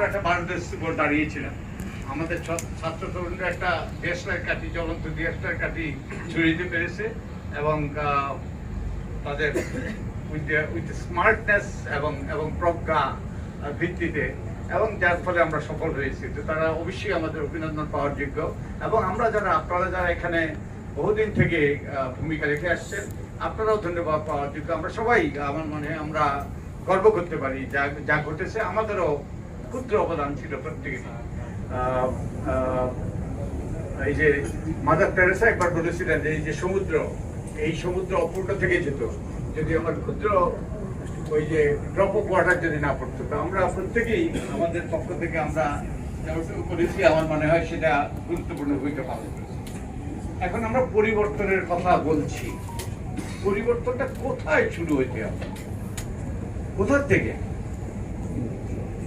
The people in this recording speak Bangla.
একটা বারোদের উপর দাঁড়িয়েছিলাম। আমাদের ছাত্র তরুণরা একটা দেশটার কাঠি, জ্বলন্ত দেশটার কাঠি ছড়িয়ে দিতে পেরেছে এবং তাদের উইথ স্মার্টনেস এবং প্রজ্ঞা ভিত্তিতে, এবং যার ফলে আমরা সফল হয়েছি। তো তারা অবশ্যই আমাদের অভিনন্দন পাওয়ার যোগ্য। এবং আমরা যারা, আপনারা যারা এখানে বহুদিন থেকে ভূমিকা রেখে আসছেন, আপনারাও ধন্যবাদ পাওয়ার যোগ্য। আমরা সবাই, আমার মনে হয় আমরা গর্ব করতে পারি যা যা ঘটেছে। আমাদেরও ক্ষুদ্র অবদান ছিল প্রত্যেকেরই। এই যে মাদার তেরেসা একবার বলেছিলেন যে এই যে সমুদ্র, এই সমুদ্র অপূর্ণ থেকে যেত যদি আমার ক্ষুদ্র ওই যে ড্রপ অফ ওয়াটার যদি না পড়তো। তো আমরা প্রত্যেকেই আমাদের পক্ষ থেকে আমরা করেছি, আমার মনে হয় সেটা গুরুত্বপূর্ণ ভূমিকা পালন করেছি। এখন আমরা পরিবর্তনের কথা বলছি। পরিবর্তনটা কোথায় শুরু হয়েছে, কোথা থেকে?